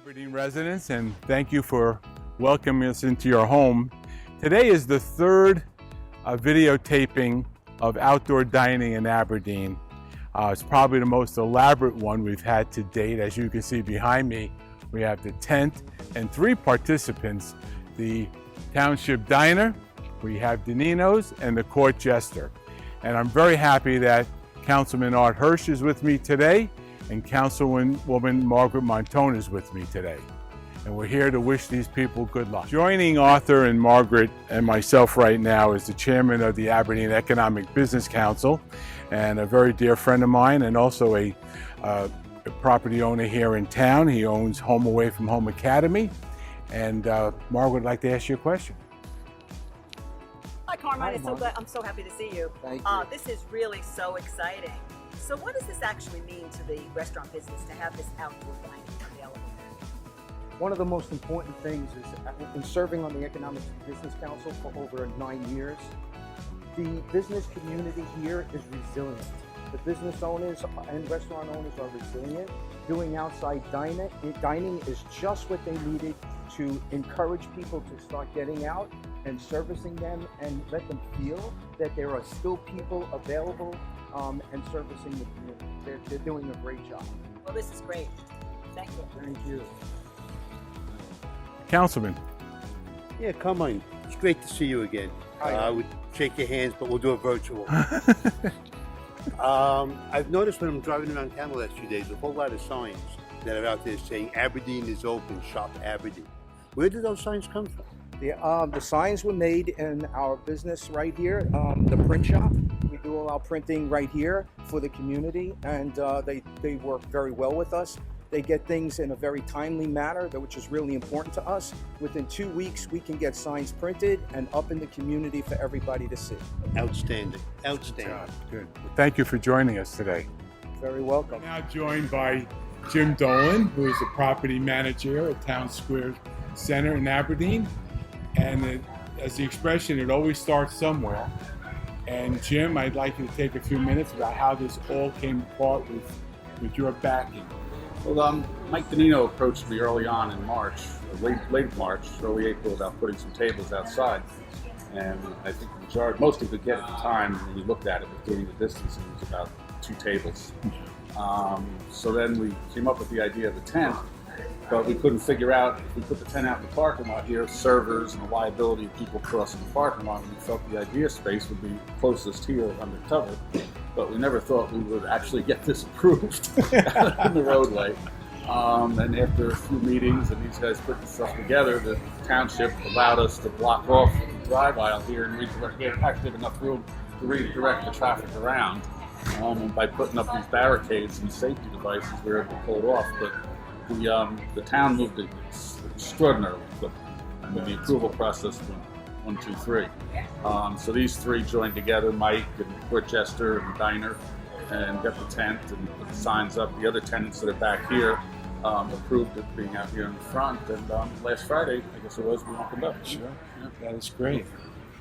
Aberdeen residents, and thank you for welcoming us into your home. Today is the third videotaping of outdoor dining in Aberdeen. It's probably the most elaborate one we've had to date. As you can see behind me, we have the tent and 3 participants, the Township Diner, we have Denino's, and the Court Jester. And I'm very happy that Councilman Hirsch is with me today, and Councilwoman Margaret Montone is with me today. And we're here to wish these people good luck. Joining Arthur and Margaret and myself right now is the chairman of the Aberdeen Economic Business Council, and a very dear friend of mine, and also a property owner here in town. He owns Home Away from Home Academy. And Margaret would like to ask you a question. Hi, Carmine. I'm so happy to see you. Thank you. This is really so exciting. So what does this actually mean to the restaurant business to have this outdoor dining available? One of the most important things is, in serving on the Economic Business Council for over 9 years, the business community here is resilient. The business owners and restaurant owners are resilient. Doing outside dining is just what they needed to encourage people to start getting out and servicing them and let them feel that there are still people available and servicing the community. They're doing a great job. Well, this is great. Thank you. Thank you. Councilman. Yeah, come on. It's great to see you again. I would shake your hands, but we'll do it virtual. I've noticed when I'm driving around town the last few days, a whole lot of signs that are out there saying Aberdeen is open, shop Aberdeen. Where did those signs come from? The signs were made in our business right here, the print shop. We do all our printing right here for the community, and they work very well with us. They get things in a very timely manner, which is really important to us. Within 2 weeks, we can get signs printed and up in the community for everybody to see. Outstanding. Outstanding. Good. Well, thank you for joining us today. Very welcome. Now joined by Jim Dolan, who is the property manager at Town Square Center in Aberdeen. And as the expression, it always starts somewhere. And Jim, I'd like you to take a few minutes about how this all came apart with your backing. Well, Mike Denino approached me early on in March, late March, early April, about putting some tables outside. And I think most of the get at the time when we looked at it, doing the distancing, was about 2 tables. So then we came up with the idea of a tent, but we couldn't figure out if we put the tent out in the parking lot here, servers and the liability of people crossing the parking lot. We felt the idea space would be closest here undercover, but we never thought we would actually get this approved in the roadway. And after a few meetings and these guys putting stuff together, the township allowed us to block off the drive aisle here and actually have enough room to redirect the traffic around. And by putting up these barricades and safety devices, we were able to pull it off. But the town moved it extraordinarily quickly. I mean, the approval process went 1, 2, 3. So these 3 joined together, Mike and Court Jester and Diner, and got the tent and put the signs up. The other tenants that are back here approved it being out here in the front. And last Friday, I guess it was, we opened up. Sure, yeah, that is great.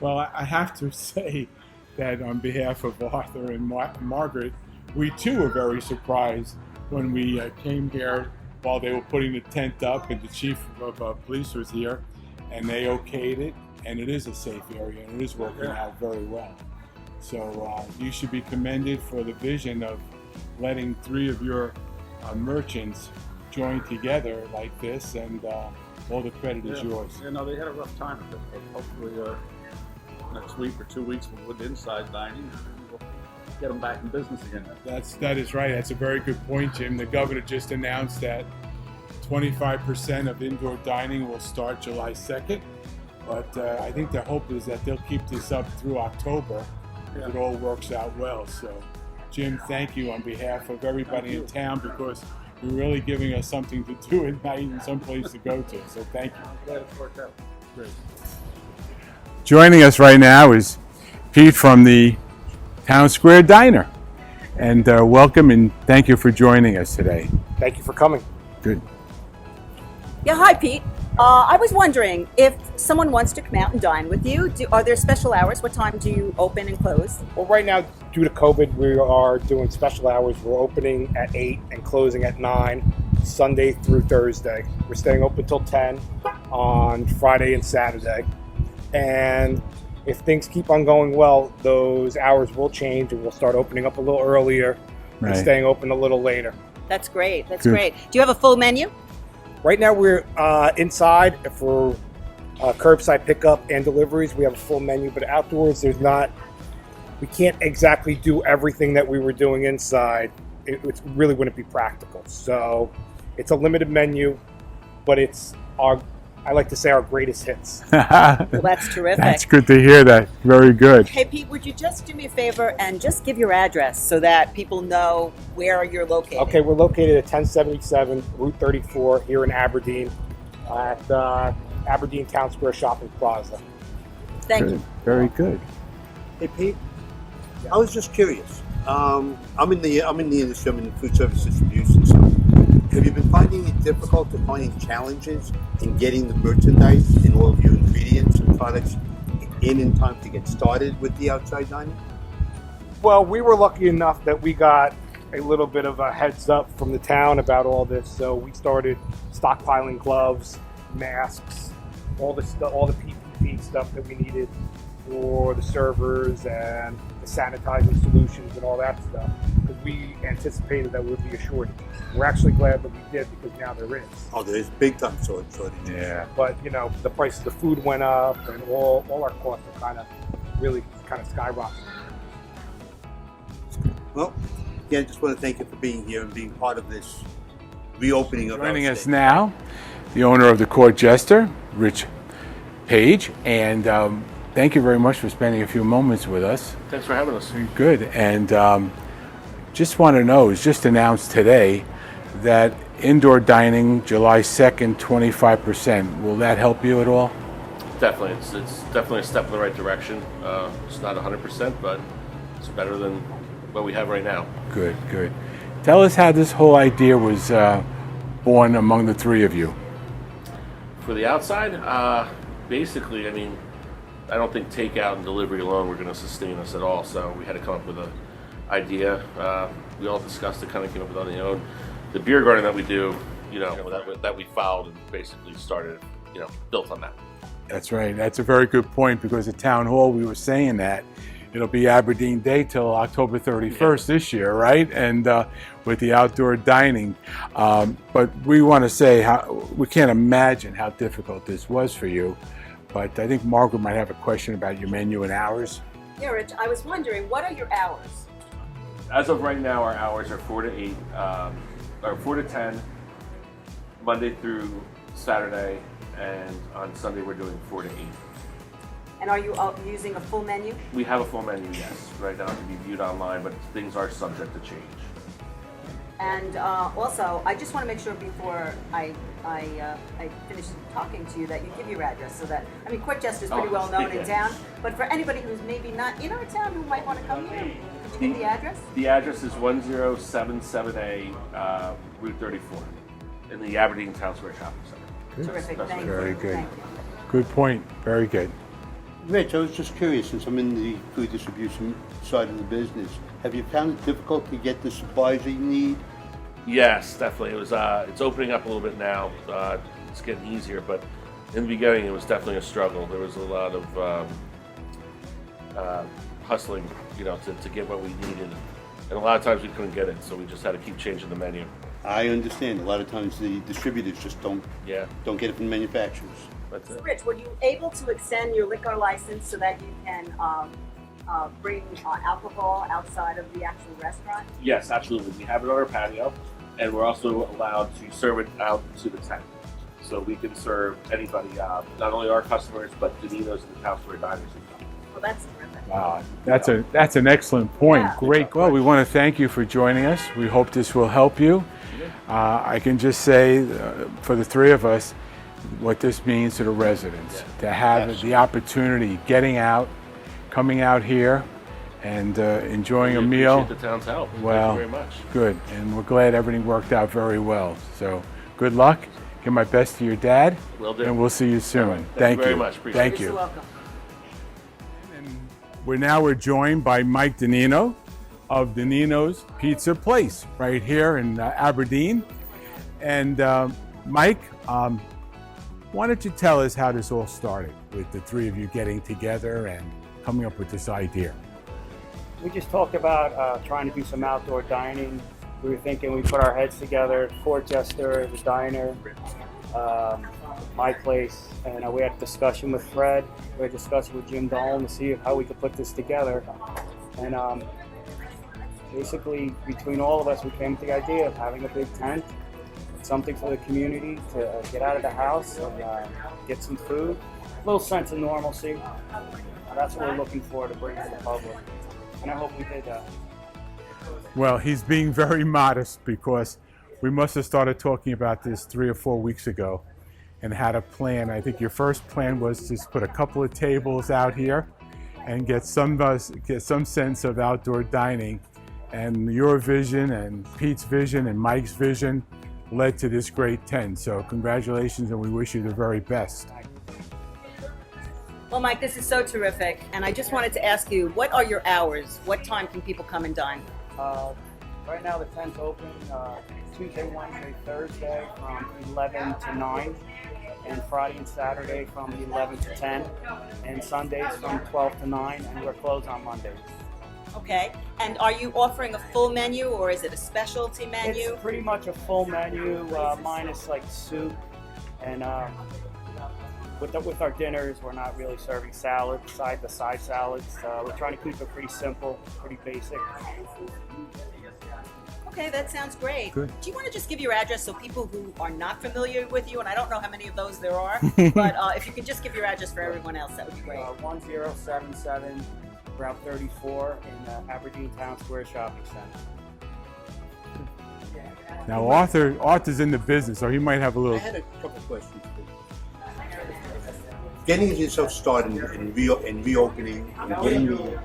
Well, I have to say that on behalf of Arthur and Margaret, we too were very surprised when we came here while they were putting the tent up, and the chief of police was here, and they okayed it, and it is a safe area, and it is working out very well. So you should be commended for the vision of letting 3 of your merchants join together like this, and all the credit is yours. Yeah, no, they had a rough time with it, but hopefully next week or 2 weeks with inside dining, we'll get them back in business again. That is right. That's a very good point, Jim. The governor just announced that 25% of indoor dining will start July 2nd, but I think the hope is that they'll keep this up through October if it all works out well. So, Jim, thank you on behalf of everybody in town, because you're really giving us something to do at night and someplace to go to. So thank you. Glad it's worked out. Great. Joining us right now is Pete from the Town Square Diner. And welcome and thank you for joining us today. Thank you for coming. Good. Yeah, hi, Pete. I was wondering if someone wants to come out and dine with you, are there special hours? What time do you open and close? Well, right now, due to COVID, we are doing special hours. We're opening at 8 and closing at 9. Sunday through Thursday. We're staying open till 10 on Friday and Saturday. And if things keep on going well, those hours will change and we'll start opening up a little earlier and staying open a little later. That's great. That's great. Do you have a full menu? Right now we're inside for curbside pickup and deliveries. We have a full menu, but outdoors we can't exactly do everything that we were doing inside. It really wouldn't be practical. So it's a limited menu, but it's I like to say our greatest hits. Well, that's terrific. That's good to hear that. Very good. Hey, Pete, would you just do me a favor and just give your address so that people know where you're located? Okay, we're located at 1077 Route 34 here in Aberdeen at Aberdeen Town Square Shopping Plaza. Thank Good. you. Very good. Hey Pete, I was just curious. I'm in the industry. I'm in the food service distribution. So, have you been finding it difficult to finding challenges in getting the merchandise and all of your ingredients and products in time to get started with the outside dining? Well, we were lucky enough that we got a little bit of a heads up from the town about all this, so we started stockpiling gloves, masks, all the PPE stuff that we needed for the servers and the sanitizing solutions and all that stuff, because we anticipated that would be a shortage. We're actually glad that we did, because now there is. Oh, there is big time shortage. Yeah. But the price of the food went up, and all our costs are kind of skyrocketing. Well, again, just want to thank you for being here and being part of this reopening of our Joining us state. now, the owner of the Court Jester, Rich Page, and thank you very much for spending a few moments with us. Thanks for having us. Good. And just want to know, it's just announced today that indoor dining, July 2nd, 25%. Will that help you at all? Definitely. It's definitely a step in the right direction. It's not 100%, but it's better than what we have right now. Good, good. Tell us how this whole idea was born among the three of you. For the outside, basically, I mean, I don't think takeout and delivery alone were going to sustain us at all. So we had to come up with an idea. We all discussed it, kind of came up with it on the own. The beer garden that we do, that we followed and basically started, built on that. That's right. That's a very good point, because at Town Hall we were saying that it'll be Aberdeen Day till October 31st this year, right? And with the outdoor dining. But we want to say we can't imagine how difficult this was for you. But I think Margaret might have a question about your menu and hours. Yeah, Rich, I was wondering, what are your hours? As of right now, our hours are 4 to 8, or 4 to 10, Monday through Saturday, and on Sunday we're doing 4 to 8. And are you using a full menu? We have a full menu, yes. Right now it can be viewed online, but things are subject to change. And also, I just want to make sure before I finish talking to you that you give your address, so that, Court Jester is pretty well known in town, but for anybody who's maybe not in our town who might want to come here, could you give the address? The address is 1077A Route 34 in the Aberdeen Town Square Shopping Center. Terrific, thank you. Very good. Thank you. Good point. Very good. Rich, I was just curious, since I'm in the food distribution side of the business, have you found it difficult to get the supplies that you need? Yes, definitely. It was. It's opening up a little bit now. It's getting easier, but in the beginning, it was definitely a struggle. There was a lot of hustling, to get what we needed, and a lot of times we couldn't get it, so we just had to keep changing the menu. I understand. A lot of times the distributors just don't get it from manufacturers. That's So it. Rich, were you able to extend your liquor license so that you can bring alcohol outside of the actual restaurant? Yes, absolutely. We have it on our patio, and we're also allowed to serve it out to the tent. So we can serve anybody, not only our customers, but Deninos and the Town Square diners as well. Well, that's terrific. Wow, that's an excellent point. Yeah. Great. Well, we want to thank you for joining us. We hope this will help you. I can just say, for the three of us, what this means to the residents, to have the opportunity, getting out, coming out here, and enjoying a We meal. appreciate the town's help. Well, Thank you very much. good, and we're glad everything worked out very well. So, good luck. Give my best to your dad, Will do. and we'll see you soon. Thank you very much. Appreciate Thank it. you. You're welcome. We're joined by Mike Denino of Denino's Pizza Place right here in Aberdeen. And Mike, why don't you tell us how this all started with the three of you getting together and coming up with this idea? We just talked about trying to do some outdoor dining. We were thinking we put our heads together, Court Jester, the diner, my place, and we had a discussion with Fred. We had a discussion with Jim Dolan to see how we could put this together. And basically, between all of us, we came to the idea of having a big tent, something for the community to get out of the house and get some food, a little sense of normalcy. That's what we're looking for to bring to the public, and I hope we did that. Well, he's being very modest because we must have started talking about this 3 or 4 weeks ago and had a plan. I think your first plan was to put a couple of tables out here and get some sense of outdoor dining. And your vision and Pete's vision and Mike's vision led to this great tent. So congratulations, and we wish you the very best. Well, Mike, this is so terrific, and I just wanted to ask you, what are your hours? What time can people come and dine? Right now the tent's open Tuesday, Wednesday, Thursday from 11 to 9, and Friday and Saturday from 11 to 10, and Sundays from 12 to 9, and we're closed on Mondays. Okay, and are you offering a full menu, or is it a specialty menu? It's pretty much a full menu, minus like soup, and with our dinners, we're not really serving salads, side salads. We're trying to keep it pretty simple, pretty basic. Okay, that sounds great. Good. Do you want to just give your address so people who are not familiar with you, and I don't know how many of those there are, but if you could just give your address for everyone else, that would be great. 1077 Route 34 in Aberdeen Town Square Shopping Center. Now Arthur's in the business, so he might have a I little. had a couple questions. Getting yourself started and reopening and getting the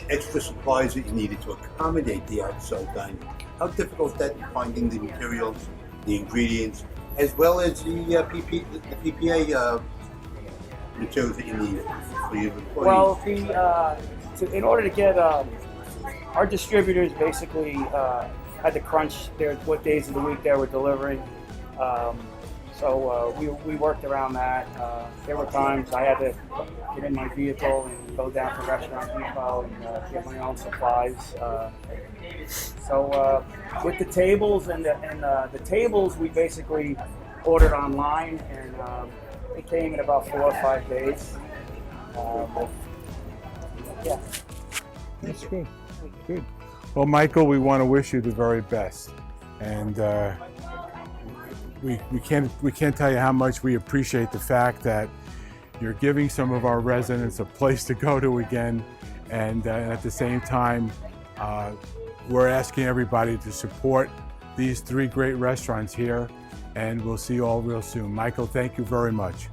extra supplies that you needed to accommodate the outside dining. How difficult that finding the materials, the ingredients, as well as the PPA materials that you need for your employees? Well, in order to get our distributors basically had to crunch what days of the week they were delivering. So we worked around that. There were times I had to get in my vehicle and go down to Restaurant Depot and get my own supplies. So with the tables and the tables, we basically ordered online, and it came in about 4 or 5 days. Yeah. That's good. Good. Well, Michael, we want to wish you the very best, and we can't tell you how much we appreciate the fact that you're giving some of our residents a place to go to again, and at the same time, we're asking everybody to support these 3 great restaurants here, and we'll see you all real soon. Michael, thank you very much.